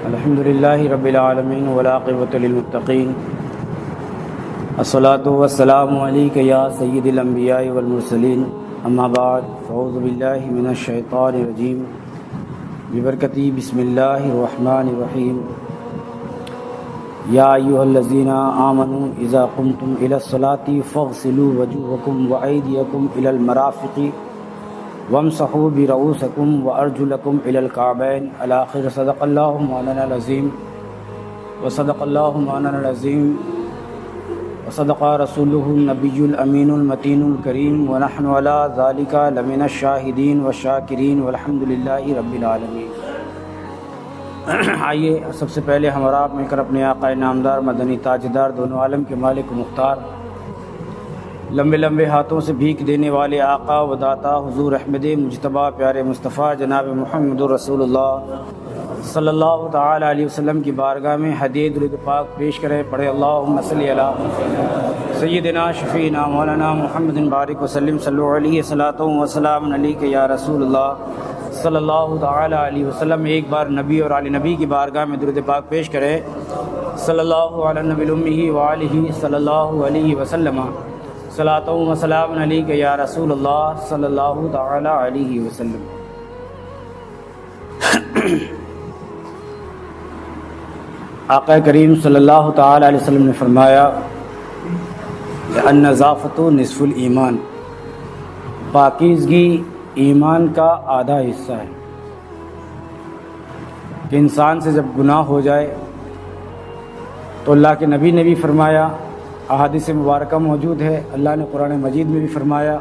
अल्हम्दुलिल्लाहि रब्बिल आलमीन वल आक़िबतु लिल मुत्तक़ीन अस्सलातु वस्सलामु अलैका या सय्यिदल अंबियाइ वल मुरसलीन अम्मा बाद फ़अऊज़ु बिल्लाहि मिनश शैतानिर रजीम बिबरकति बिस्मिल्लाहिर रहमानिर रहीम या अय्युहल्लज़ीना आमनू इज़ा क़ुमतुम इलस्सलाति फ़ग़सिलू वजूहकुम व अयदियकुम इलल मराफ़िक़ि वमसहू बिरऊसिकुम व अर्जुलकुम इलल काबैन अल-आख़िर। सदक़ल्लाहु मौलानाल अज़ीम व सदक़ल्लाहु मौलानाल अज़ीम व सदक़ा रसूलुहुन नबियुल अमीनुल मतीनुल करीम व नहनु अला ज़ालिका लमिनश शाहिदीन व शाकिरीन वल्हम्दुलिल्लाहि रब्बिल आलमीन। आइए सबसे पहले हमारा आप मिलकर अपने आक़ाए नामदार मदनी ताजदार दोनों आलम के मालिक मुख्तार लंबे लंबे हाथों से भीख देने वाले आका व दाता हुजूर अहमद मुजतबा प्यारे मुस्तफ़ा जनाब मुहम्मदुर रसूलुल्लाह सल्लल्लाहु तआला अलैहि वसल्लम की बारगाह में हदीये दुरूद पाक पेश करें। पढ़े अल्लाहुम्मा सल्लि अला सय्यिदिना शफ़ीना मौलाना मुहम्मदिन बारिक वसल्लिम सल्लु अलैहि सलातो व सलाम अलैका या रसूलुल्लाह सल्लल्लाहु तआला अलैहि वसल्लम। एक बार नबी और आले नबी की बारगाह में दुरूद पाक पेश करें। सल्लल्लाहु अला नबिल उम्मी व आलिहि सल्लल्लाहु अलैहि वसल्लम सलातो व सलाम अलैका या रसूलुल्लाह सल्लल्लाहु तआला अलैहि वसल्लम। आक़ा करीम सल्लल्लाहु तआला अलैहि वसल्लम ने फरमाया अन-नज़ाफ़तु निस्फ़ुल ईमान, पाकीज़गी ईमान का आधा हिस्सा है। कि इंसान से जब गुनाह हो जाए तो अल्लाह के नबी ने भी फरमाया, अहादीस मुबारका मौजूद है, अल्लाह ने कुरान मजीद में भी फरमाया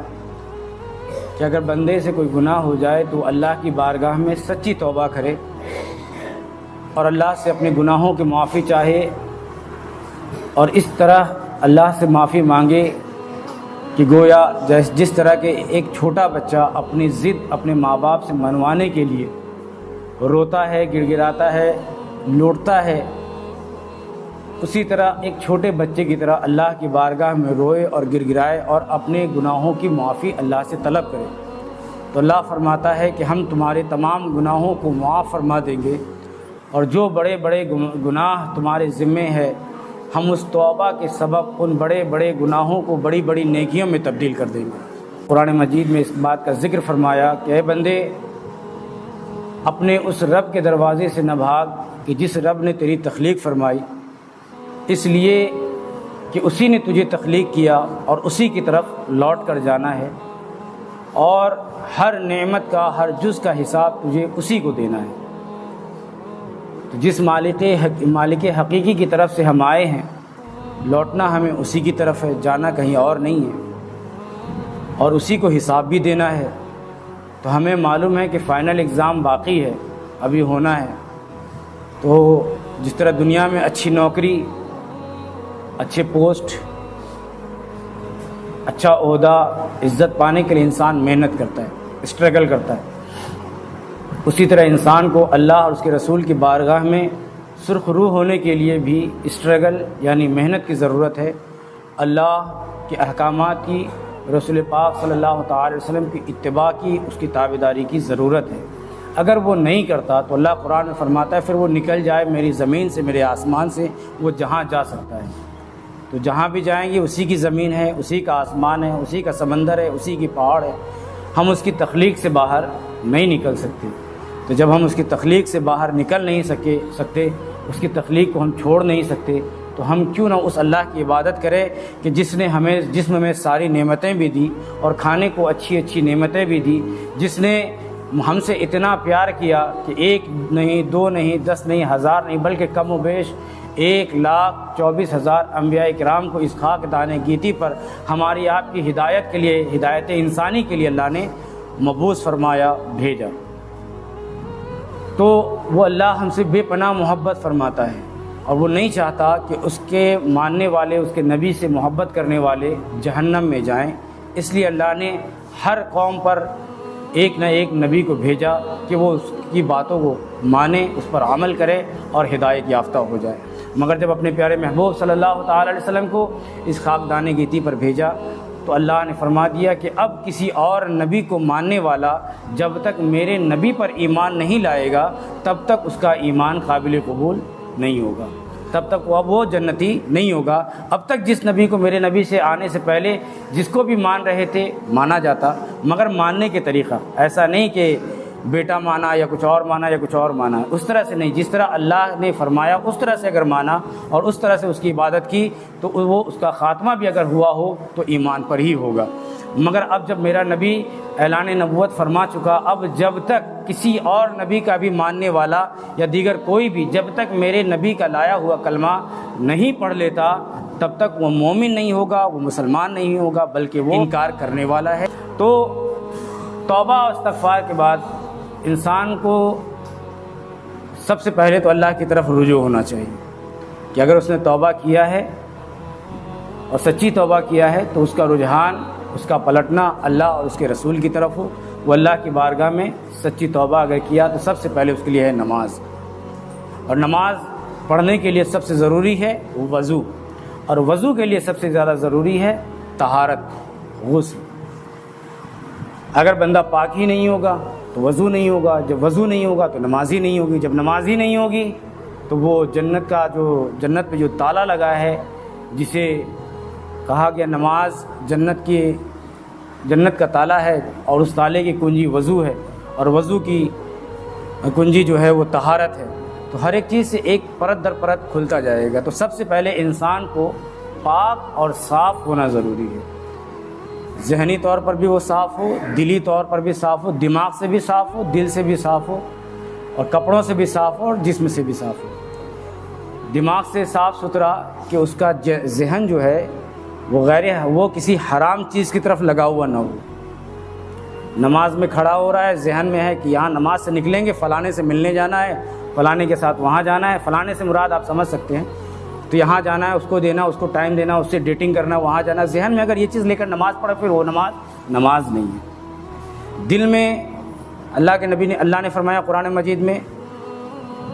कि अगर बंदे से कोई गुनाह हो जाए तो अल्लाह की बारगाह में सच्ची तौबा करे और अल्लाह से अपने गुनाहों की माफ़ी चाहे और इस तरह अल्लाह से माफ़ी मांगे कि गोया जिस तरह के एक छोटा बच्चा अपनी ज़िद अपने माँ बाप से मनवाने के लिए रोता है, गिड़गिड़ाता है, लौटता है, उसी तरह एक छोटे बच्चे की तरह अल्लाह की बारगाह में रोए और गिड़गिड़ाए और अपने गुनाहों की माफ़ी अल्लाह से तलब करे। तो अल्लाह फरमाता है कि हम तुम्हारे तमाम गुनाहों को माफ़ फरमा देंगे और जो बड़े बड़े गुनाह तुम्हारे ज़िम्मे है हम उस तौबा के सबब उन बड़े बड़े गुनाहों को बड़ी बड़ी नेकियों में तब्दील कर देंगे। कुरान मजीद में इस बात का ज़िक्र फरमाया कि ऐ बंदे, अपने उस रब के दरवाज़े से न भाग कि जिस रब ने तेरी तख्लीक फरमाई, इसलिए कि उसी ने तुझे तख्लीक किया और उसी की तरफ लौट कर जाना है और हर नेमत का, हर जुज़ का हिसाब तुझे उसी को देना है। तो जिस मालिक हकीकी की तरफ से हम आए हैं, लौटना हमें उसी की तरफ है, जाना कहीं और नहीं है और उसी को हिसाब भी देना है। तो हमें मालूम है कि फ़ाइनल एग्ज़ाम बाकी है, अभी होना है। तो जिस तरह दुनिया में अच्छी नौकरी, अच्छे पोस्ट, अच्छा ओहदा, इज़्ज़त पाने के लिए इंसान मेहनत करता है, स्ट्रगल करता है। उसी तरह इंसान को अल्लाह और उसके रसूल की बारगाह में सुर्ख रूह होने के लिए भी स्ट्रगल यानी मेहनत की ज़रूरत है। अल्लाह के अहकामात की, रसूल पाक सल्लल्लाहु अलैहि वसल्लम की इत्तिबा की, उसकी ताबेदारी की ज़रूरत है। अगर वो नहीं करता तो अल्लाह कुरान में फरमाता है फिर वो निकल जाए मेरी ज़मीन से, मेरे आसमान से, वो जहाँ जा सकता है। तो जहाँ भी जाएंगे उसी की ज़मीन है, उसी का आसमान है, उसी का समंदर है, उसी की पहाड़ है। हम उसकी तख्लीक से बाहर नहीं निकल सकते। तो जब हम उसकी तख्लीक से बाहर निकल नहीं सकते, उसकी तख्लीक को हम छोड़ नहीं सकते, तो हम क्यों ना उस अल्लाह की इबादत करें कि जिसने हमें जिस्म में सारी नेमतें भी दी और खाने को अच्छी अच्छी नेमतें भी दी, जिसने हमसे इतना प्यार किया कि 1 नहीं, 2 नहीं, 10 नहीं, 1000 नहीं, बल्कि कम व बेश 1,24,000 अंबिया किराम को इस खाक दाने गीती पर हमारी आपकी हिदायत के लिए, हिदायत इंसानी के लिए अल्लाह ने मबूस फरमाया, भेजा। तो वो अल्लाह हमसे बेपनाह मोहब्बत फरमाता है और वो नहीं चाहता कि उसके मानने वाले, उसके नबी से मोहब्बत करने वाले जहन्नम में जाएं। इसलिए अल्लाह ने हर कौम पर एक न एक नबी को भेजा कि वो उसकी बातों को माने, उस पर अमल करे और हिदायत याफ्ता हो जाए। मगर जब अपने प्यारे महबूब सल्लल्लाहु अलैहि वसल्लम को इस खाकदाने गीती पर भेजा तो अल्लाह ने फरमा दिया कि अब किसी और नबी को मानने वाला जब तक मेरे नबी पर ईमान नहीं लाएगा तब तक उसका ईमान काबिल कबूल नहीं होगा, तब तक वो जन्नती नहीं होगा। अब तक जिस नबी को मेरे नबी से आने से पहले जिसको भी मान रहे थे माना जाता, मगर मानने के तरीक़ा ऐसा नहीं कि बेटा माना या कुछ और माना या कुछ और माना, उस तरह से नहीं। जिस तरह अल्लाह ने फरमाया उस तरह से अगर माना और उस तरह से उसकी इबादत की तो वो उसका ख़ात्मा भी अगर हुआ हो तो ईमान पर ही होगा। मगर अब जब मेरा नबी ऐलान नबूवत फरमा चुका, अब जब तक किसी और नबी का भी मानने वाला या दीगर कोई भी जब तक मेरे नबी का लाया हुआ कलमा नहीं पढ़ लेता तब तक वो मोमिन नहीं होगा, वो मुसलमान नहीं होगा, बल्कि वो इनकार करने वाला है। तो तौबा और इस्तिग़फ़ार के बाद इंसान को सबसे पहले तो अल्लाह की तरफ रुजू होना चाहिए कि अगर उसने तौबा किया है और सच्ची तौबा किया है तो उसका रुझान, उसका पलटना अल्लाह और उसके रसूल की तरफ हो। वो अल्लाह की बारगाह में सच्ची तौबा अगर किया तो सबसे पहले उसके लिए है नमाज, और नमाज पढ़ने के लिए सबसे ज़रूरी है वज़ू, और वज़ू के लिए सबसे ज़्यादा ज़रूरी है तहारत, गुस्ल। अगर बंदा पाक ही नहीं होगा तो वज़ू नहीं होगा, जब वज़ू नहीं होगा तो नमाज ही नहीं होगी, जब नमाज ही नहीं होगी तो वो जन्नत पे जो ताला लगा है, जिसे कहा गया नमाज जन्नत का ताला है और उस ताले की कुंजी वज़ू है, और वज़ू की कुंजी जो है वो तहारत है, तो हर एक चीज़ से एक परत दर परत खुलता जाएगा। तो सबसे पहले इंसान को पाक और साफ़ होना ज़रूरी है, ज़हनी तौर पर भी वो साफ़ हो, दिली तौर पर भी साफ़ हो, दिमाग से भी साफ़ हो, दिल से भी साफ़ हो, और कपड़ों से भी साफ़ हो, और जिस्म से भी साफ़ हो। दिमाग से साफ़ सुथरा कि उसका ज़हन जो है वो किसी हराम चीज़ की तरफ लगा हुआ ना हो। नमाज में खड़ा हो रहा है, जहन में है कि यहाँ नमाज से निकलेंगे फ़लाने से मिलने जाना है, फ़लाने के साथ वहाँ जाना है, फ़लाने से मुराद आप समझ सकते हैं, तो यहाँ जाना है, उसको देना, उसको टाइम देना, उससे डेटिंग करना, वहाँ जाना। जहन में अगर ये चीज़ लेकर नमाज़ पढ़े फिर वो नमाज नहीं है। दिल में अल्लाह ने फरमाया कुरान मजीद में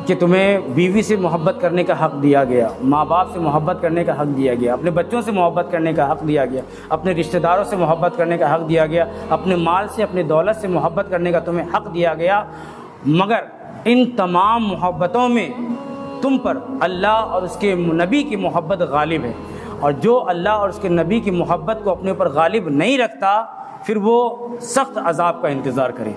कि तुम्हें बीवी से मोहब्बत करने का हक़ दिया गया, माँ बाप से मोहब्बत करने का हक़ दिया गया, अपने बच्चों से मोहब्बत करने का हक़ दिया गया, अपने रिश्तेदारों से मोहब्बत करने का हक़ दिया गया, अपने माल से, अपने दौलत से मोहब्बत करने का तुम्हें हक़ दिया गया। मगर इन तमाम मोहब्बतों में तुम पर अल्लाह और उसके नबी की मोहब्बत गालिब है, और जो अल्लाह और उसके नबी की मोहब्बत को अपने ऊपर गालिब नहीं रखता फिर वो सख्त अजाब का इंतज़ार करे।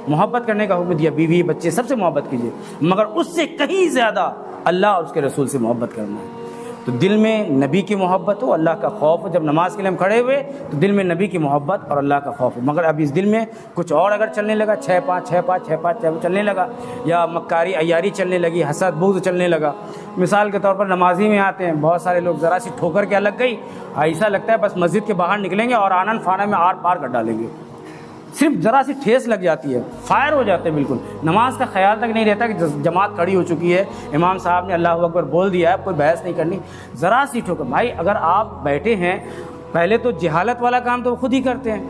मोहब्बत करने का हुक्म दिया, बीवी बच्चे सबसे मोहब्बत कीजिए, मगर उससे कहीं ज़्यादा अल्लाह और उसके रसूल से मोहब्बत करना है। तो दिल में नबी की मोहब्बत हो, अल्लाह का खौफ हो। जब नमाज के लिए हम खड़े हुए तो दिल में नबी की मोहब्बत और अल्लाह का खौफ हो। मगर अब इस दिल में कुछ और अगर चलने लगा, 6-5 चलने लगा, या मक्कारी अयारी चलने लगी, हसद बुग़्ज़ चलने लगा। मिसाल के तौर पर नमाजी में आते हैं बहुत सारे लोग, ज़रा सी ठोकर क्या लग गई, ऐसा लगता है बस मस्जिद के बाहर निकलेंगे और आनन फाना में आर पार कर डालेंगे, सिर्फ ज़रा सी ठेस लग जाती है, फायर हो जाते हैं, बिल्कुल नमाज का ख्याल तक नहीं रहता कि जमात खड़ी हो चुकी है, इमाम साहब ने अल्लाह अकबर बोल दिया है, कोई बहस नहीं करनी। ज़रा सी ठोकर, भाई अगर आप बैठे हैं, पहले तो जहालत वाला काम तो खुद ही करते हैं,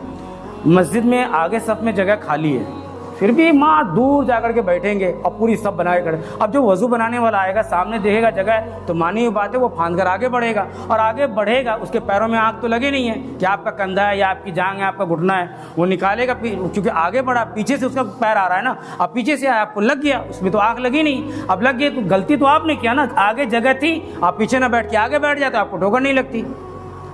मस्जिद में आगे सफ़ में जगह खाली है, फिर भी माँ दूर जाकर के बैठेंगे और पूरी सब बना के खड़े। अब जो वज़ू बनाने वाला आएगा, सामने देखेगा जगह है तो मानी हुई बात है, वो फांद कर आगे बढ़ेगा, और आगे बढ़ेगा उसके पैरों में आँख तो लगे नहीं है कि आपका कंधा है या आपकी जांघ है, आपका घुटना है, वो निकालेगा, क्योंकि आगे बढ़ा, पीछे से उसका पैर आ रहा है ना, अब पीछे से आया, आपको लग गया, उसमें तो आँख लगी नहीं, अब लग गई तो गलती तो आपने किया ना, आगे जगह थी, आप पीछे ना बैठ के आगे बैठ जाते, आपको ठोकर नहीं लगती।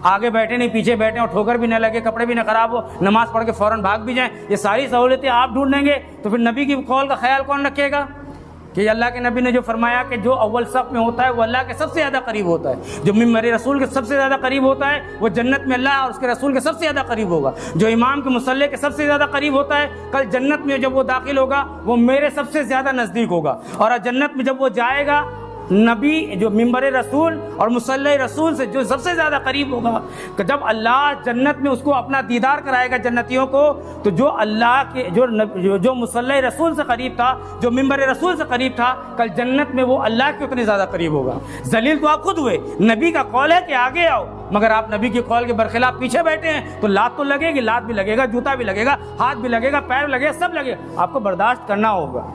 आगे बैठे नहीं, पीछे बैठे और ठोकर भी न लगे, कपड़े भी न खराब हो, नमाज पढ़ के फ़ौरन भाग भी जाएं, ये सारी सहूलतें आप ढूंढेंगे तो फिर नबी की कौल का ख्याल कौन रखेगा कि अल्लाह के नबी ने जो फरमाया कि जो अव्वल सफ़ में होता है वो अल्लाह के सबसे ज़्यादा करीब होता है, जो मिंबर रसूल के सबसे ज़्यादा करीब होता है वो जन्नत में अल्लाह और उसके रसूल के सबसे ज़्यादा करीब होगा, जो इमाम के मुसल्ले के सबसे ज़्यादा करीब होता है कल जन्नत में जब वो दाखिल होगा वो मेरे सबसे ज़्यादा नज़दीक होगा, और जन्नत में जब वो जाएगा नबी जो मिंबर रसूल और मुसल्ले रसूल से जो सबसे ज़्यादा करीब होगा, कि जब अल्लाह जन्नत में उसको अपना दीदार कराएगा जन्नतियों को, तो जो अल्लाह के जो मुसल्ले रसूल से करीब था, जो मिंबर रसूल से करीब था, कल जन्नत में वो अल्लाह के उतने ज़्यादा करीब होगा। जलील तो आप खुद हुए, नबी का कौल है कि आगे आओ, मगर आप नबी के कौल के बरखिलाफ पीछे बैठे हैं, तो लात तो लगेगी, लात भी लगेगा, जूता भी लगेगा, हाथ भी लगेगा, पैर भी लगेगा, सब लगेगा, आपको बर्दाश्त करना होगा।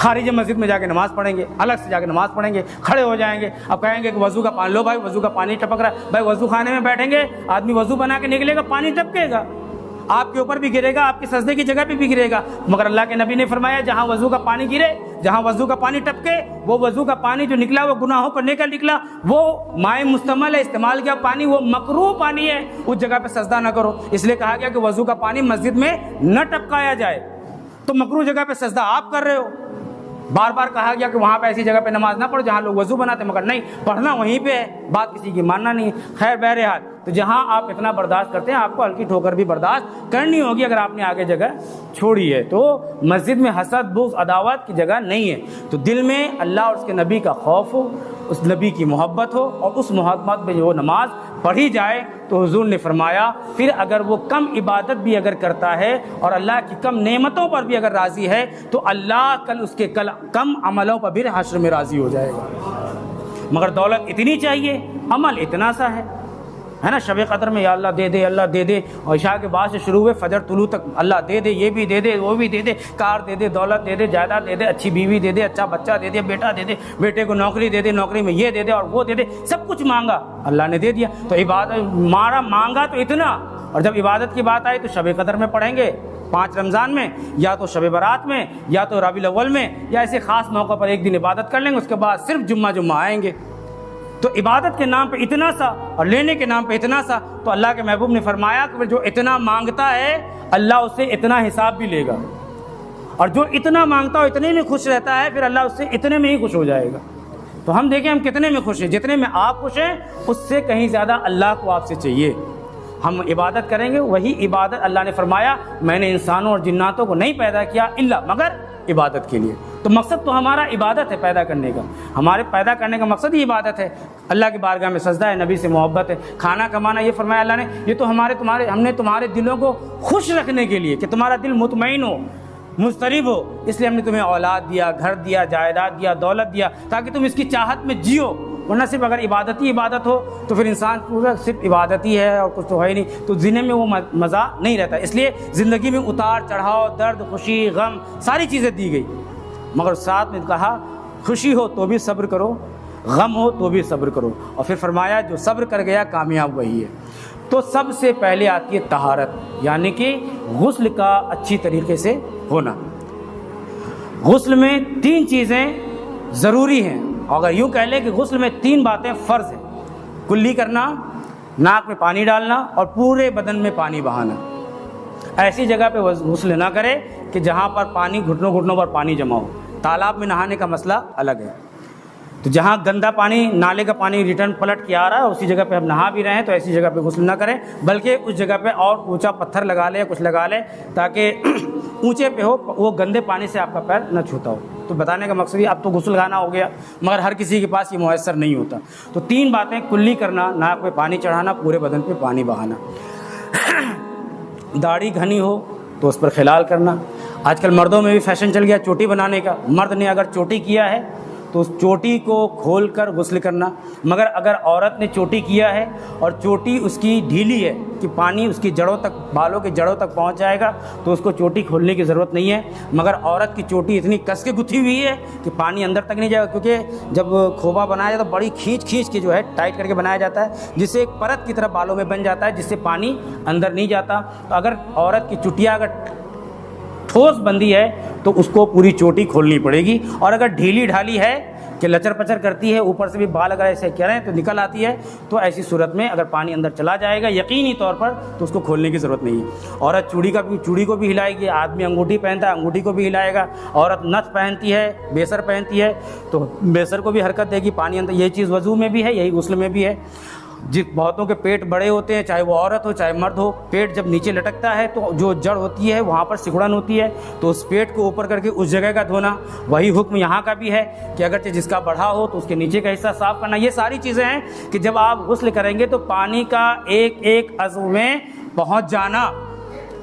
खारिज मस्जिद में जाके नमाज़ पढ़ेंगे, अलग से जाके नमाज़ पढ़ेंगे, खड़े हो जाएंगे। अब कहेंगे कि वज़ू का पानी लो भाई, वज़ू का पानी टपक रहा है। भाई वज़ू खाने में बैठेंगे, आदमी वज़ू बना के निकलेगा, पानी टपकेगा, आपके ऊपर भी गिरेगा, आपके सजदे की जगह पे भी गिरेगा। मगर अल्लाह के नबी ने फरमाया जहाँ वज़ू का पानी गिरे, जहाँ वज़ू का पानी टपके, वो वज़ू का पानी जो निकला वो गुनाहों करने का निकला, वो माए मुस्तमल है, इस्तेमाल किया पानी, वो मकरूह पानी है, उस जगह पे सजदा ना करो। इसलिए कहा गया कि वज़ू का पानी मस्जिद में न टपकाया जाए। तो मकरूह जगह पे सजदा आप कर रहे हो। बार बार कहा गया कि वहाँ पे ऐसी जगह पे नमाज ना पढ़ो जहाँ लोग वज़ू बनाते, मगर नहीं, पढ़ना वहीं पे है, बात किसी की मानना नहीं है। खैर बहरहाल, तो जहाँ आप इतना बर्दाश्त करते हैं, आपको हल्की ठोकर भी बर्दाश्त करनी होगी अगर आपने आगे जगह छोड़ी है। तो मस्जिद में हसद, बुग़्ज़, अदावत की जगह नहीं है। तो दिल में अल्लाह और उसके नबी का खौफ हो, उस नबी की मोहब्बत हो, और उस मोहब्बत में जो नमाज पढ़ी जाए तो हुजूर ने फरमाया फिर अगर वो कम इबादत भी अगर करता है और अल्लाह की कम नेमतों पर भी अगर राज़ी है, तो अल्लाह कल उसके कम अमलों पर भी हश्र में राज़ी हो जाएगा। मगर दौलत इतनी चाहिए, अमल इतना सा है ना। शब क़द्र में या अल्लाह दे दे, अल्लाह दे दे, और इशा के बाद से शुरू हुए फजर तुलू तक अल्लाह दे दे, ये भी दे दे, वो भी दे दे, कार दे दे, दौलत दे दे, जायदाद दे दे, अच्छी बीवी दे दे, अच्छा बच्चा दे दे, बेटा दे दे, बेटे को नौकरी दे दे, नौकरी में ये दे दे और वो दे दे, सब कुछ मांगा, अल्लाह ने दे दिया। तो इबादत मांगा तो इतना, और जब इबादत की बात आई तो शब क़द्र में पढ़ेंगे, 5 रमज़ान में, या तो शब बारात में, या तो रबीउल अव्वल में, या ऐसे ख़ास मौक़ों पर एक दिन इबादत कर लेंगे, उसके बाद सिर्फ जुम्मा आएंगे। तो इबादत के नाम पे इतना सा और लेने के नाम पे इतना सा, तो अल्लाह के महबूब ने फरमाया कि जो इतना मांगता है अल्लाह उससे इतना हिसाब भी लेगा, और जो इतना मांगता हो इतने में खुश रहता है फिर अल्लाह उससे इतने में ही खुश हो जाएगा। तो हम देखें हम कितने में खुश हैं, जितने में आप खुश हैं उससे कहीं ज़्यादा अल्लाह को आपसे चाहिए। हम इबादत करेंगे, वही इबादत अल्लाह ने फरमाया मैंने इंसानों और जिन्नातों को नहीं पैदा किया इल्ला मगर इबादत के लिए। तो मकसद तो हमारा इबादत है पैदा करने का, हमारे पैदा करने का मकसद ही इबादत है, अल्लाह की बारगाह में सजदा है, नबी से मोहब्बत है। खाना कमाना ये फरमाया अल्लाह ने, ये तो हमने तुम्हारे दिलों को खुश रखने के लिए, कि तुम्हारा दिल मुतमईन हो, मुस्तरिब हो, इसलिए हमने तुम्हें औलाद दिया, घर दिया, जायदाद दिया, दौलत दिया, ताकि तुम इसकी चाहत में जियो। वरना सिर्फ अगर इबादत ही इबादत हो तो फिर इंसान पूरा सिर्फ इबादत ही है और कुछ तो है ही नहीं, तो जीने में वो मज़ा नहीं रहता। इसलिए ज़िंदगी में उतार चढ़ाव, दर्द, खुशी, गम, सारी चीज़ें दी गई, मगर साथ में कहा खुशी हो तो भी सब्र करो, गम हो तो भी सब्र करो, और फिर फरमाया जो सब्र कर गया कामयाब वही है। तो सबसे पहले आती है तहारत, यानी कि गुस्ल का अच्छी तरीके से होना। गुस्ल में 3 चीज़ें ज़रूरी हैं, अगर यूँ कह लें कि गुस्ल में 3 बातें फ़र्ज़ हैं, कुल्ली करना, नाक में पानी डालना और पूरे बदन में पानी बहाना। ऐसी जगह पे गुस्ल ना करे कि जहाँ पर पानी घुटनों घुटनों पर पानी जमा हो। तालाब में नहाने का मसला अलग है, तो जहाँ गंदा पानी, नाले का पानी रिटर्न पलट के आ रहा है उसी जगह पे हम नहा भी रहे हैं, तो ऐसी जगह पे गुस्ल ना करें, बल्कि उस जगह पे और ऊंचा पत्थर लगा ले, कुछ लगा ले, ताकि ऊंचे पे हो, वो गंदे पानी से आपका पैर न छूता हो। तो बताने का मकसद ही अब तो गुस्ल खाना हो गया, मगर हर किसी के पास ये मुयस्सर नहीं होता। तो 3 बातें, कुल्ली करना, नाक में पानी चढ़ाना, पूरे बदन पे पानी बहाना। दाढ़ी घनी हो तो उस पर खिलाल करना। आजकल मर्दों में भी फैशन चल गया चोटी बनाने का, मर्द ने अगर चोटी किया है तो उस चोटी को खोलकर गुस्ल करना। मगर अगर औरत ने चोटी किया है और चोटी उसकी ढीली है कि पानी उसकी जड़ों तक, बालों की जड़ों तक पहुंच जाएगा, तो उसको चोटी खोलने की ज़रूरत नहीं है। मगर औरत की चोटी इतनी कस के गुथी हुई है कि पानी अंदर तक नहीं जाएगा, क्योंकि जब खोबा बनाया जाता है तो बड़ी खींच के जो है टाइट करके बनाया जाता है, जिससे एक परत की तरह बालों में बन जाता है, जिससे पानी अंदर नहीं जाता। तो अगर औरत की चुटिया अगर ठोस बंदी है तो उसको पूरी चोटी खोलनी पड़ेगी, और अगर ढीली ढाली है कि लचर पचर करती है, ऊपर से भी बाल अगर ऐसे करें तो निकल आती है, तो ऐसी सूरत में अगर पानी अंदर चला जाएगा यकीनी तौर पर, तो उसको खोलने की ज़रूरत नहीं है। औरत चूड़ी को भी हिलाएगी, आदमी अंगूठी पहनता है अंगूठी को भी हिलाएगा, औरत नथ पहनती है, बेसर पहनती है तो बेसर को भी हरकत देगी, पानी अंदर। यही चीज़ वज़ू में भी है, यही गुस्ल में भी है। जिस बहुतों के पेट बड़े होते हैं, चाहे वो औरत हो चाहे मर्द हो, पेट जब नीचे लटकता है तो जो जड़ होती है वहाँ पर सिकुड़न होती है, तो उस पेट को ऊपर करके उस जगह का धोना। वही हुक्म यहाँ का भी है कि अगर जिसका बढ़ा हो तो उसके नीचे का हिस्सा साफ़ करना। ये सारी चीज़ें हैं कि जब आप गुस्ल करेंगे तो पानी का एक एक अज़्व में पहुँच जाना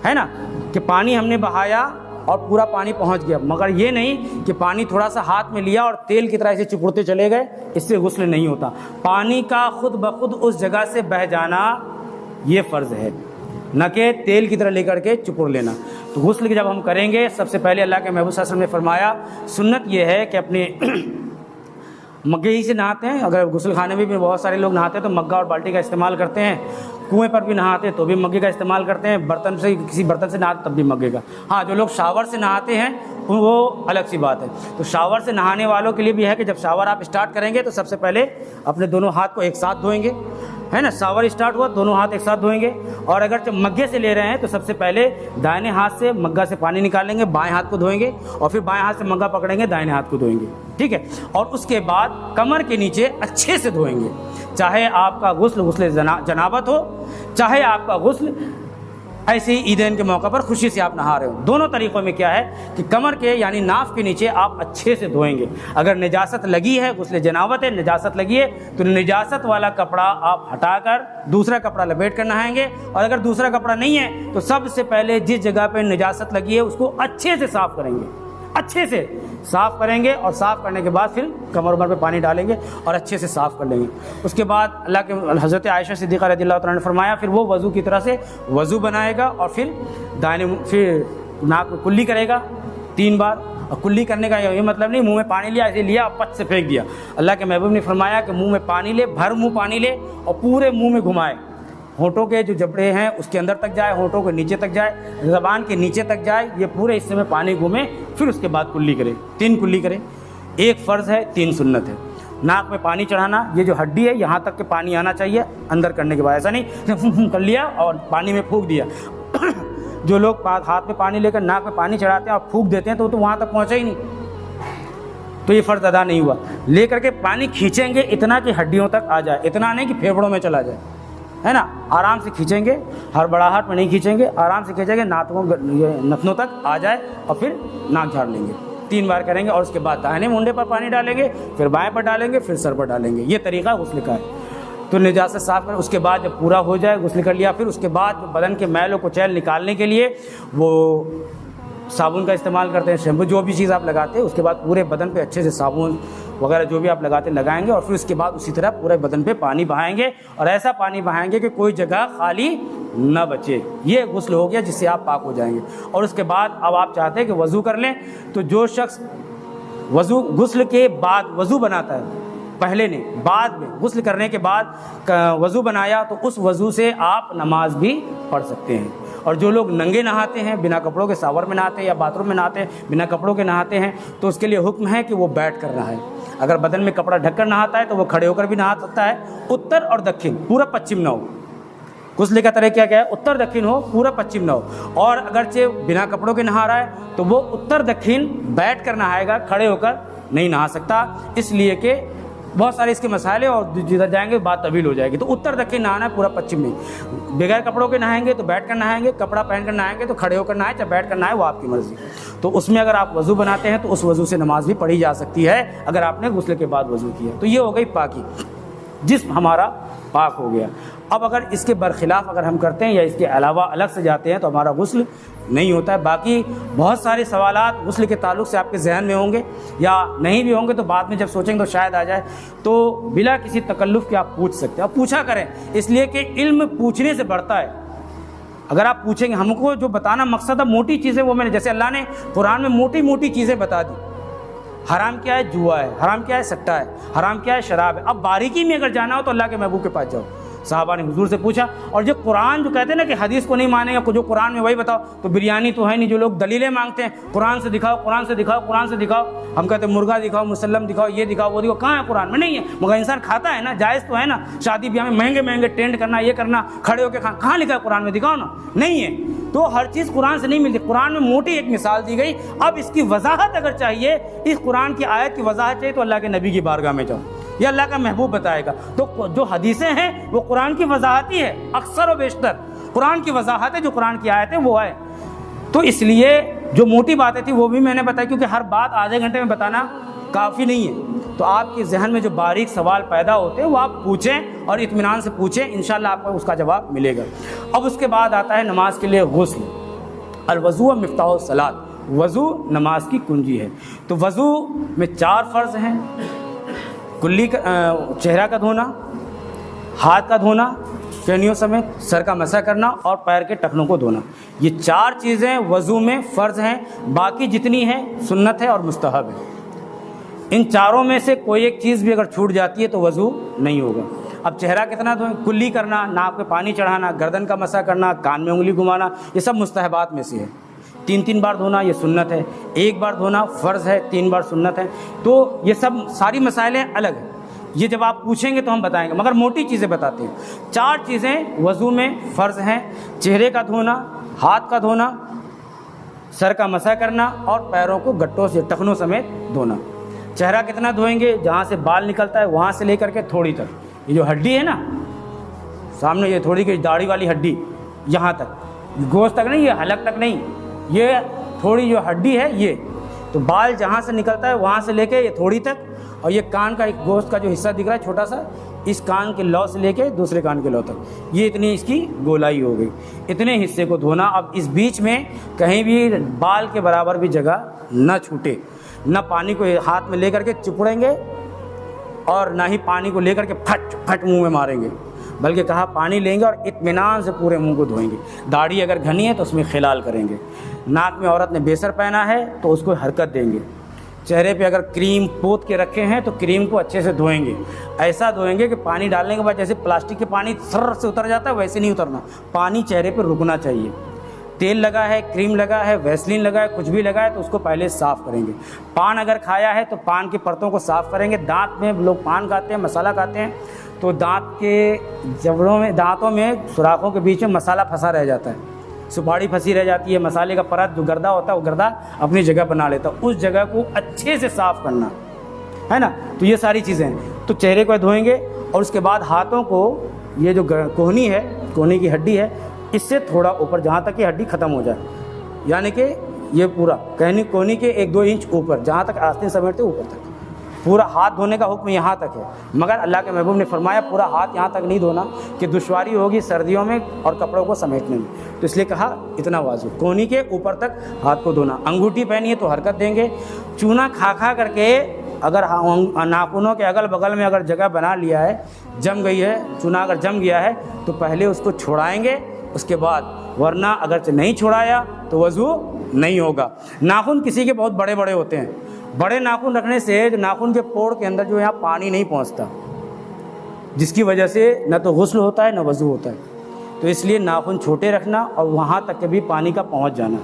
है ना, कि पानी हमने बहाया और पूरा पानी पहुंच गया। मगर ये नहीं कि पानी थोड़ा सा हाथ में लिया और तेल की तरह से चिपड़ते चले गए, इससे गुस्ल नहीं होता। पानी का खुद ब खुद उस जगह से बह जाना ये फ़र्ज़ है। न कि तेल की तरह लेकर के चुपुड़ लेना। तो गुस्ल जब हम करेंगे, सबसे पहले अल्लाह के महबूब सल्लल्लाहु अलैहि वसल्लम ने फरमाया, सुन्नत ये है कि अपने मग्गे ही से नहाते हैं। अगर गुस्ल खाने में भी बहुत सारे लोग नहाते हैं तो मग्गा और बाल्टी का इस्तेमाल करते हैं। कुएं पर भी नहाते हैं तो भी मग्गे का इस्तेमाल करते हैं। बर्तन से, किसी बर्तन से नहाते तब भी मग्गे का। हाँ, जो लोग शावर से नहाते हैं वो अलग सी बात है। तो शावर से नहाने वालों के लिए भी है कि जब शावर आप स्टार्ट करेंगे तो सबसे पहले अपने दोनों हाथ को एक साथ धोएंगे, है ना। शावर स्टार्ट हुआ, दोनों हाथ एक साथ धोएंगे। और अगर जब मग्गे से ले रहे हैं तो सबसे पहले दाहिने हाथ से मग्गा से पानी निकालेंगे, बाएं हाथ को धोएंगे, और फिर बाएं हाथ से मग्गा पकड़ेंगे, दाहिने हाथ को धोएंगे, ठीक है। और उसके बाद कमर के नीचे अच्छे से धोएंगे। चाहे आपका गुस्ल जनाबत हो, चाहे आपका गुस्ल ऐसे ही ईदैन के मौका पर खुशी से आप नहा रहे हो, दोनों तरीक़ों में क्या है कि कमर के यानी नाफ के नीचे आप अच्छे से धोएंगे। अगर निजासत लगी है, गुस्ल जनाबत है, निजासत लगी है, तो निजासत वाला कपड़ा आप हटाकर दूसरा कपड़ा लपेट कर नहाएंगे। और अगर दूसरा कपड़ा नहीं है तो सबसे पहले जिस जगह पर निजासत लगी है उसको अच्छे से साफ़ करेंगे, अच्छे से साफ़ करेंगे। और साफ़ करने के बाद फिर कमर उमर पे पानी डालेंगे और अच्छे से साफ़ कर लेंगे। उसके बाद अल्लाह के हज़रत आयशा सिद्दीक़ा रज़ियल्लाहु तआला ने फरमाया, फिर वो वज़ू की तरह से वज़ू बनाएगा और फिर फिर नाक में कुल्ली करेगा 3 बार। और कुल्ली करने का ये मतलब नहीं मुंह में पानी लिया, ऐसे लिया पच से फेंक दिया। अल्लाह के महबूब ने फरमाया कि मुंह में पानी ले, भर मुंह पानी ले और पूरे मुंह में घुमाए। होंठों के जो जबड़े हैं उसके अंदर तक जाए, होंठों के नीचे तक जाए, ज़बान के नीचे तक जाए, ये पूरे हिस्से में पानी घूमे। फिर उसके बाद कुल्ली करे, 3 कुल्ली करे। 1 फ़र्ज़ है, 3 सुन्नत है। नाक में पानी चढ़ाना, ये जो हड्डी है यहाँ तक के पानी आना चाहिए अंदर करने के बाद, ऐसा नहीं कर लिया और पानी में फूंक दिया। जो लोग हाथ में पानी लेकर नाक में पानी चढ़ाते हैं और फूंक देते हैं तो वहाँ तक पहुँचा ही नहीं, तो ये फ़र्ज़ अदा नहीं हुआ। लेकर के पानी खींचेंगे इतना कि हड्डियों तक आ जाए, इतना नहीं कि फेफड़ों में चला जाए, है ना। आराम से खींचेंगे, हड़बड़ाहट में नहीं खींचेंगे, आराम से खींचेंगे, नाकों नथनों तक आ जाए और फिर नाक झाड़ लेंगे। 3 बार करेंगे और उसके बाद दाहिने मुंडे पर पानी डालेंगे, फिर बाएं पर डालेंगे, फिर सर पर डालेंगे। ये तरीका गुस्ल का है। तो निजासत साफ़ करें। उसके बाद जब पूरा हो जाए, गुस्ल कर लिया, फिर उसके बाद बदन के मैल और कुचैल निकालने के लिए वो साबुन का इस्तेमाल करते हैं, शैम्पू, जो भी चीज़ आप लगाते हैं। उसके बाद पूरे बदन पे अच्छे से साबुन वगैरह जो भी आप लगाते लगाएंगे और फिर उसके बाद उसी तरह पूरे बदन पे पानी बहाएंगे। और ऐसा पानी बहाएंगे कि कोई जगह खाली न बचे। ये गुस्ल हो गया जिससे आप पाक हो जाएंगे। और उसके बाद अब आप चाहते हैं कि वज़ू कर लें, तो जो शख्स गुस्ल के बाद वज़ू बनाता है, पहले नहीं बाद में, गुस्ल करने के बाद वज़ू बनाया, तो उस वज़ू से आप नमाज भी पढ़ सकते हैं। और जो लोग नंगे नहाते हैं, बिना कपड़ों के शावर में नहाते हैं या बाथरूम में नहाते हैं, बिना कपड़ों के नहाते हैं, तो उसके लिए हुक्म है कि वो बैठ कर नहाए। अगर बदन में कपड़ा ढककर नहाता है तो वो खड़े होकर भी नहा सकता है। उत्तर और दक्षिण, पूरा पश्चिम न हो। गुस्ल का तरीका क्या है? उत्तर दक्षिण हो, पूरा पश्चिम न हो। और अगरचे बिना कपड़ों के नहा रहा है तो वो उत्तर दक्षिण बैठ कर नहाएगा, खड़े होकर नहीं नहा सकता, इसलिए कि बहुत सारे इसके मसाले और जिधर जाएंगे बात तवील हो जाएगी। तो उत्तर दक्षिण नहाना है, पूरा पश्चिम नहीं। बगैर कपड़ों के नहाएंगे तो बैठ कर नहाएंगे, कपड़ा पहन कर नहाएंगे तो खड़े होकर नहाए, चाहे बैठ कर नहाए, वो आपकी मर्ज़ी। तो उसमें अगर आप वज़ू बनाते हैं तो उस वज़ू से नमाज भी पढ़ी जा सकती है अगर आपने गुस्ल के बाद वज़ू किया। तो ये हो गई पाकी, जिस्म हमारा पाक हो गया। अब अगर इसके बरखिलाफ़ अगर हम करते हैं या इसके अलावा अलग से जाते हैं तो हमारा गुस्ल नहीं होता है। बाकी बहुत सारे सवालात गुस्ल के ताल्लुक़ से आपके जहन में होंगे या नहीं भी होंगे, तो बाद में जब सोचेंगे तो शायद आ जाए। तो बिला किसी तकल्लुफ़ के आप पूछ सकते हैं, आप पूछा करें, इसलिए कि इल्म पूछने से बढ़ता है। अगर आप पूछेंगे, हमको जो बताना मकसद है मोटी चीज़ें, वो मैंने, जैसे अल्लाह ने कुरान में मोटी मोटी चीज़ें बता दी। हराम क्या है? जुआ है। हराम क्या है? सट्टा है। हराम क्या है? शराब है। अब बारीकी में अगर जाना हो तो अल्लाह के महबूब के पास जाओ। साहबा ने हुजूर से पूछा। और जो कुरान जो कहते हैं ना कि हदीस को नहीं मानेगा, जो कुरान में वही बताओ, तो बिरयानी तो है नहीं। जो लोग दलीलें मांगते हैं, कुरान से दिखाओ, कुरान से दिखाओ, कुरान से दिखाओ, हम कहते हैं मुर्गा दिखाओ, मुसल्लम दिखाओ, ये दिखाओ, वो दिखाओ, कहाँ है कुरान में? नहीं है। मगर इंसान खाता है ना, जायज़ तो है ना। शादी ब्याह में महंगे महंगे टेंट करना, ये करना, खड़े होकर खाना, कहाँ लिखा है कुरान में? दिखाओ ना। नहीं है। तो हर चीज़ कुरान से नहीं मिलती। कुरान में मोटी एक मिसाल दी गई। अब इसकी वजाहत अगर चाहिए, इस कुरान की आयत की वजाहत चाहिए, तो अल्लाह के नबी की बारगाह में जाओ, यह अल्लाह का महबूब बताएगा। तो जो हदीसें हैं वो कुरान की वजाहत ही है, अक्सर और बेशतर कुरान की वजाहत है। जो कुरान की आयत है वो है। तो इसलिए जो मोटी बातें थी वो भी मैंने बताई, क्योंकि हर बात आधे घंटे में बताना काफ़ी नहीं है। तो आपके जहन में जो बारीक सवाल पैदा होते हैं वो आप पूछें और इत्मीनान से पूछें, इंशाल्लाह आपको उसका जवाब मिलेगा। अब उसके बाद आता है नमाज के लिए गुस्ल। अल-वज़ू मिफ्ताह सलात, वज़ू नमाज की कुंजी है। तो वज़ू में 4 फ़र्ज़ हैं। कुल्ली का, चेहरा का धोना, हाथ का धोना, टहनियों समेत, सर का मसा करना और पैर के टखनों को धोना। ये 4 चीज़ें वज़ू में फ़र्ज़ हैं, बाकी जितनी हैं सुन्नत है और मुस्तहब है। इन चारों में से कोई एक चीज़ भी अगर छूट जाती है तो वज़ू नहीं होगा। अब चेहरा कितना धोएं? कुल्ली करना, नाक पे पानी चढ़ाना, गर्दन का मसा करना, कान में उंगली घुमाना, ये सब मुस्तहबात में से है। 3-3 बार धोना ये सुन्नत है, 1 बार धोना फ़र्ज़ है, 3 बार सुन्नत है। तो ये सब सारी मसाइलें अलग हैं, ये जब आप पूछेंगे तो हम बताएंगे, मगर मोटी चीज़ें बताते हैं। 4 चीज़ें वज़ू में फ़र्ज़ हैं, चेहरे का धोना, हाथ का धोना, सर का मसा करना और पैरों को गट्टों से टखनों समेत धोना। चेहरा कितना धोएंगे? जहाँ से बाल निकलता है वहाँ से लेकर के थोड़ी तक, ये जो हड्डी है ना सामने, ये थोड़ी की दाढ़ी वाली हड्डी यहाँ तक, गोश्त तक नहीं, ये हलक तक नहीं, ये थोड़ी जो हड्डी है ये, तो बाल जहाँ से निकलता है वहाँ से लेके ये थोड़ी तक, और ये कान का एक गोश्त का जो हिस्सा दिख रहा है छोटा सा, इस कान के लौ से लेके दूसरे कान के लौ तक, ये इतनी इसकी गोलाई हो गई। इतने हिस्से को धोना। अब इस बीच में कहीं भी बाल के बराबर भी जगह न छूटे, न पानी को हाथ में लेकर के चिपड़ेंगे और ना ही पानी को लेकर के फट फट मुंह में मारेंगे, बल्कि कहा पानी लेंगे और इत्मीनान से पूरे मुंह को धोएंगे। दाढ़ी अगर घनी है तो उसमें खिलाल करेंगे। नाक में औरत ने बेसर पहना है तो उसको हरकत देंगे। चेहरे पे अगर क्रीम पोत के रखे हैं तो क्रीम को अच्छे से धोएंगे। ऐसा धोएंगे कि पानी डालने के बाद जैसे प्लास्टिक के पानी सर से उतर जाता है वैसे नहीं उतरना, पानी चेहरे पर रुकना चाहिए। तेल लगा है, क्रीम लगा है, वैसलीन लगा है, कुछ भी लगा है तो उसको पहले साफ़ करेंगे। पान अगर खाया है तो पान की परतों को साफ़ करेंगे। दांत में लोग पान खाते हैं, मसाला खाते हैं, तो दांत के जबड़ों में, दांतों में सुराखों के बीच में मसाला फंसा रह जाता है, सुपारी फंसी रह जाती है, मसाले का परत जो गर्दा होता है वो गर्दा अपनी जगह बना लेता है, उस जगह को अच्छे से साफ़ करना है ना। तो ये सारी चीज़ें हैं। तो चेहरे को धोएंगे और उसके बाद हाथों को, ये जो कोहनी है, कोहनी की हड्डी है, इससे थोड़ा ऊपर जहाँ तक ये हड्डी ख़त्म हो जाए, यानी कि ये पूरा कोहनी के 1-2 इंच ऊपर, जहाँ तक आस्तीन समेटते ऊपर तक पूरा हाथ धोने का हुक्म यहाँ तक है। मगर अल्लाह के महबूब ने फरमाया पूरा हाथ यहाँ तक नहीं धोना कि दुश्वारी होगी सर्दियों में और कपड़ों को समेटने में, तो इसलिए कहा इतना वाजू, कोहनी के ऊपर तक हाथ को धोना। अंगूठी पहनी है तो हरकत देंगे। चूना खा खा करके अगर नाखूनों के अगल बगल में अगर जगह बना लिया है, जम गई है, चूना अगर जम गया है तो पहले उसको छोड़ाएंगे, उसके बाद, वरना अगर नहीं छोड़ाया तो वज़ू नहीं होगा। नाखून किसी के बहुत बड़े बड़े होते हैं, बड़े नाखून रखने से नाखून के पोड़ के अंदर जो यहाँ पानी नहीं पहुँचता, जिसकी वजह से न तो गुस्ल होता है न वज़ू होता है, तो इसलिए नाखून छोटे रखना और वहाँ तक के भी पानी का पहुँच जाना।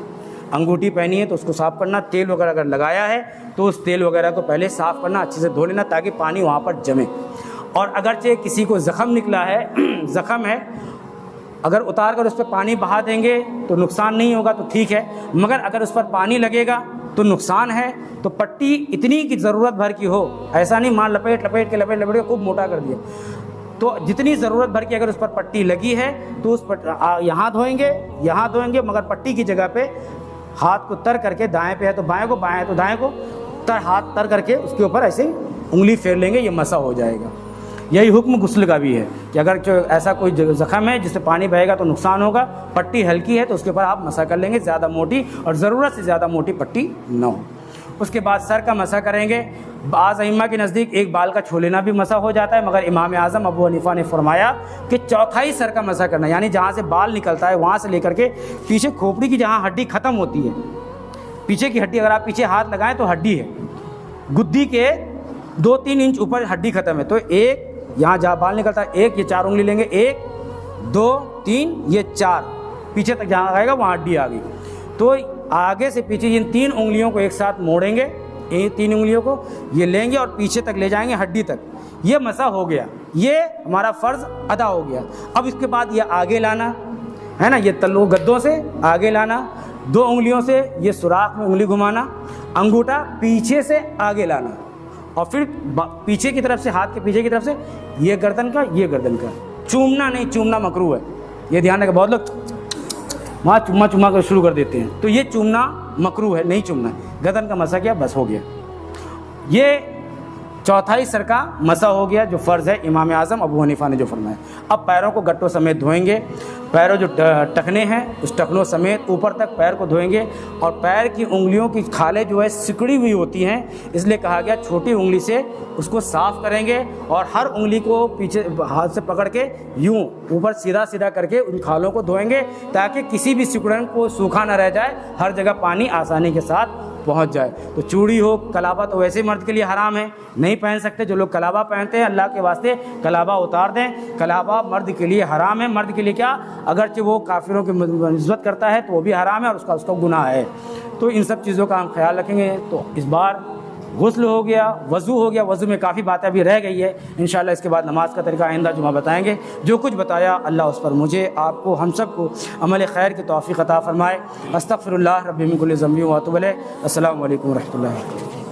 अंगूठी पहनी है तो उसको साफ़ करना। तेल वगैरह अगर लगाया है तो उस तेल वगैरह को पहले साफ़ करना, अच्छे से धो लेना ताकि पानी वहाँ पर जमे। और अगरचे किसी को ज़ख़म निकला है, ज़ख़म है, अगर उतार कर उस पर पानी बहा देंगे तो नुकसान नहीं होगा तो ठीक है, मगर अगर उस पर पानी लगेगा तो नुकसान है। तो पट्टी इतनी की ज़रूरत भर की हो, ऐसा नहीं मान लपेट के खूब मोटा कर दिया, तो जितनी ज़रूरत भर की अगर उस पर पट्टी लगी है तो उस पर यहाँ धोएंगे, मगर पट्टी की जगह पे हाथ को तर करके, दाएं पे है तो बाएं को, बाएं है तो दाएं को, हाथ तर करके उसके ऊपर ऐसे उंगली फेर लेंगे, ये मसा हो जाएगा। यही हुक्म गुस्ल का भी है कि अगर ऐसा कोई ज़ख़म है जिससे पानी बहेगा तो नुकसान होगा, पट्टी हल्की है तो उसके ऊपर आप मसा कर लेंगे, ज़्यादा मोटी और ज़रूरत से ज़्यादा मोटी पट्टी न हो। उसके बाद सर का मसा करेंगे। बाज़ अइम्मा के नज़दीक एक बाल का छू लेना भी मसा हो जाता है, मगर इमाम आज़म अबू हनीफा ने फरमाया कि चौथाई सर का मसा करना, यानी जहाँ से बाल निकलता है वहाँ से लेकर के पीछे खोपड़ी की जहाँ हड्डी ख़त्म होती है, पीछे की हड्डी, अगर आप पीछे हाथ लगाएं तो हड्डी है, गुद्दी के 2-3 इंच ऊपर हड्डी ख़त्म है, तो एक यहाँ जहाँ बाल निकलता है, एक ये 4 उंगली लेंगे, 1 2 3 ये 4, पीछे तक जहाँ आएगा वहाँ हड्डी आ गई। तो आगे से पीछे इन 3 उंगलियों को एक साथ मोड़ेंगे, ये 3 उंगलियों को ये लेंगे और पीछे तक ले जाएंगे हड्डी तक, ये मसा हो गया, ये हमारा फ़र्ज़ अदा हो गया। अब इसके बाद ये आगे लाना है ना, ये तल्लू गद्दों से आगे लाना, 2 उंगलियों से ये सुराख में उंगली घुमाना, अंगूठा पीछे से आगे लाना और फिर पीछे की तरफ से, हाथ के पीछे की तरफ से ये गर्दन का, ये गर्दन का। चूमना नहीं, चूमना मकरूह है, ये ध्यान रखें। बहुत लोग वहाँ चुम्मा कर शुरू कर देते हैं, तो ये चूमना मकरूह है, नहीं चूमना है। गर्दन का मसा किया, बस हो गया। ये चौथाई सर का मसा हो गया जो फ़र्ज़ है इमाम आज़म अबू हनीफ़ा ने जो फरमाया। अब पैरों को गट्टों समेत धोएंगे, पैरों जो टखने हैं उस टखनों समेत ऊपर तक पैर को धोएंगे। और पैर की उंगलियों की खालें जो है सिकुड़ी हुई होती हैं, इसलिए कहा गया छोटी उंगली से उसको साफ़ करेंगे और हर उंगली को पीछे हाथ से पकड़ के यूँ ऊपर सीधा सीधा करके उन खालों को धोएंगे ताकि किसी भी सिकुड़न को सूखा न रह जाए, हर जगह पानी आसानी के साथ पहुंच जाए। तो चूड़ी हो, कलाबा तो वैसे मर्द के लिए हराम है, नहीं पहन सकते। जो लोग कलाबा पहनते हैं अल्लाह के वास्ते कलाबा उतार दें। कलाबा मर्द के लिए हराम है। मर्द के लिए क्या, अगरचे वो काफिरों की निस्बत करता है तो वो भी हराम है और उसका गुनाह है। तो इन सब चीज़ों का हम ख्याल रखेंगे। तो इस बार गुस्ल हो गया, वज़ू हो गया। वज़ू में काफ़ी बातें अभी रह गई है, इंशाअल्लाह इसके बाद नमाज का तरीका आइंदा जुमा बताएंगे। जो कुछ बताया अल्लाह उस पर मुझे, आपको, हम सब को अमल खैर की तौफ़ीक़ अता फ़रमाए। अस्तग़फ़िरुल्लाह रब्बी मिन कुल्लि ज़ंबि व अतूबु इलैह। अस्सलामु अलैकुम व रहमतुल्लाहि व बरकातुहू।